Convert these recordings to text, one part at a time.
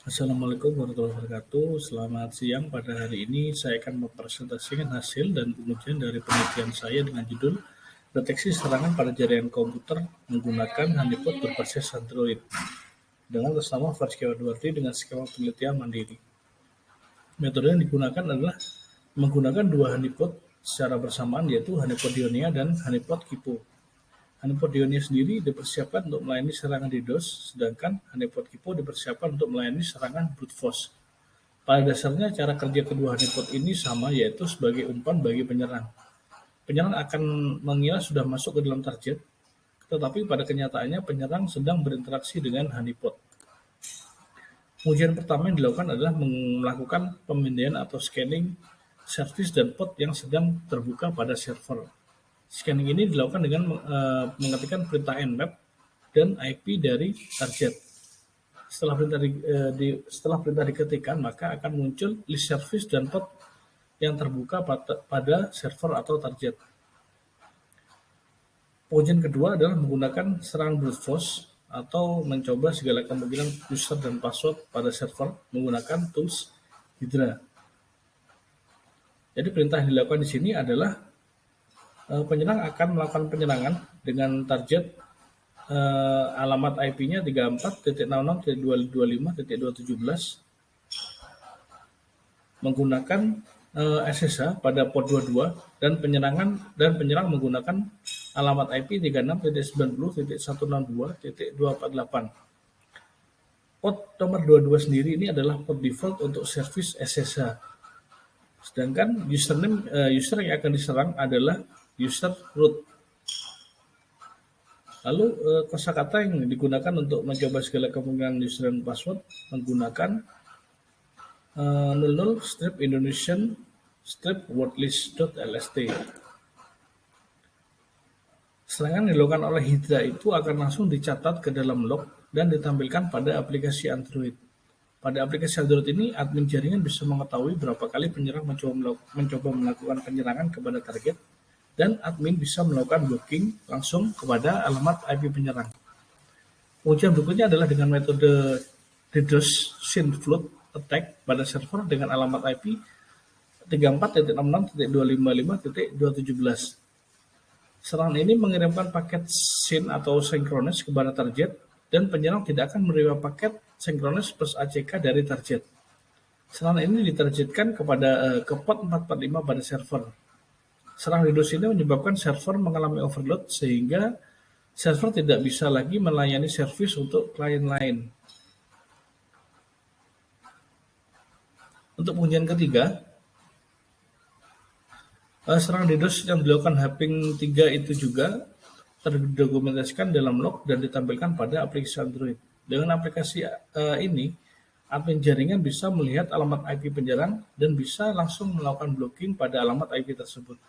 Assalamualaikum warahmatullahi wabarakatuh. Selamat siang. Pada hari ini saya akan mempresentasikan hasil dan pengujian dari penelitian saya dengan judul Deteksi Serangan pada Jaringan Komputer Menggunakan Honeypot Berbasis Android dengan atas nama Varsky Edwardi dengan skema penelitian mandiri. Metode yang digunakan adalah menggunakan dua honeypot secara bersamaan, yaitu honeypot Dionia dan honeypot Kipo. Honeypot Dionia sendiri dipersiapkan untuk melayani serangan DDoS, sedangkan honeypot Kipo dipersiapkan untuk melayani serangan brute force. Pada dasarnya, cara kerja kedua honeypot ini sama, yaitu sebagai umpan bagi penyerang. Penyerang akan mengira sudah masuk ke dalam target, tetapi pada kenyataannya penyerang sedang berinteraksi dengan honeypot. Pengujian pertama yang dilakukan adalah melakukan pemindaian atau scanning service dan port yang sedang terbuka pada server. Scanning ini dilakukan dengan mengetikkan perintah nmap dan IP dari target. Setelah perintah diketikkan, maka akan muncul list service dan port yang terbuka pada server atau target. Pengujian kedua adalah menggunakan serangan brute force atau mencoba segala kemungkinan user dan password pada server menggunakan tools Hydra. Jadi perintah yang dilakukan di sini adalah penyerang akan melakukan penyerangan dengan target alamat IP-nya 34.66.225.217 menggunakan SSH pada port 22 dan penyerang menggunakan alamat IP 36.162.248. Port nomor 22 sendiri ini adalah port default untuk service SSH. Sedangkan user yang akan diserang adalah user root. Lalu kosakata yang digunakan untuk mencoba segala kemungkinan user dan password menggunakan 00 strip Indonesian strip wordlist.lst. Serangan yang dilakukan oleh Hydra itu akan langsung dicatat ke dalam log dan ditampilkan pada aplikasi Android. Pada aplikasi Android ini, admin jaringan bisa mengetahui berapa kali penyerang mencoba melakukan penyerangan kepada target, dan admin bisa melakukan blocking langsung kepada alamat IP penyerang. Pengujian berikutnya adalah dengan metode DDoS Synflood Attack pada server dengan alamat IP 34.66.255.217. Serangan ini mengirimkan paket SYN atau synchronous kepada target, dan penyerang tidak akan menerima paket synchronous plus ACK dari target. Serangan ini ditargetkan ke port 445 pada server. Serangan DDoS ini menyebabkan server mengalami overload sehingga server tidak bisa lagi melayani service untuk klien lain. Untuk pengujian ketiga, serangan DDoS yang dilakukan Haping 3 itu juga terdokumentasikan dalam log dan ditampilkan pada aplikasi Android. Dengan aplikasi ini, admin jaringan bisa melihat alamat IP penyerang dan bisa langsung melakukan blocking pada alamat IP tersebut.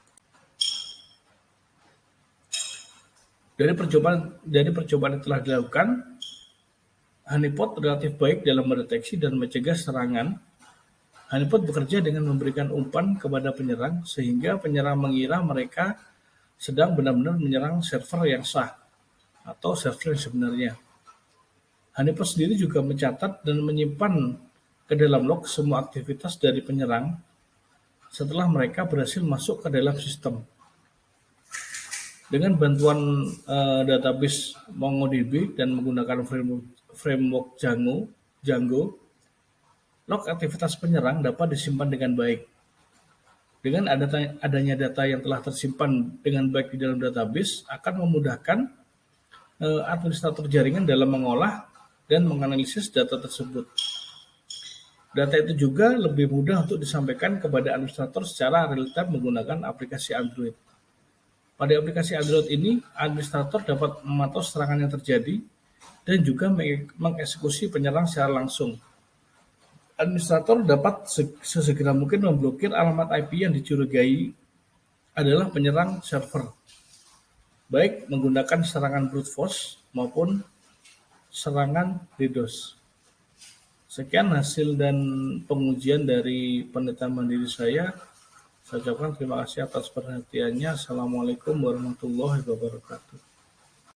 Dari percobaan yang telah dilakukan, honeypot relatif baik dalam mendeteksi dan mencegah serangan. Honeypot bekerja dengan memberikan umpan kepada penyerang sehingga penyerang mengira mereka sedang benar-benar menyerang server yang sah atau server yang sebenarnya. Honeypot sendiri juga mencatat dan menyimpan ke dalam log semua aktivitas dari penyerang setelah mereka berhasil masuk ke dalam sistem. Dengan bantuan database MongoDB dan menggunakan framework Django, log aktivitas penyerang dapat disimpan dengan baik. Dengan adanya data yang telah tersimpan dengan baik di dalam database akan memudahkan administrator jaringan dalam mengolah dan menganalisis data tersebut. Data itu juga lebih mudah untuk disampaikan kepada administrator secara real-time menggunakan aplikasi Android. Pada aplikasi Android ini, administrator dapat memantau serangan yang terjadi dan juga mengeksekusi penyerang secara langsung. Administrator dapat sesegera mungkin memblokir alamat IP yang dicurigai adalah penyerang server, baik menggunakan serangan brute force maupun serangan DDoS. Sekian hasil dan pengujian dari penelitian mandiri saya. Saya ucapkan terima kasih atas perhatiannya. Assalamualaikum warahmatullahi wabarakatuh.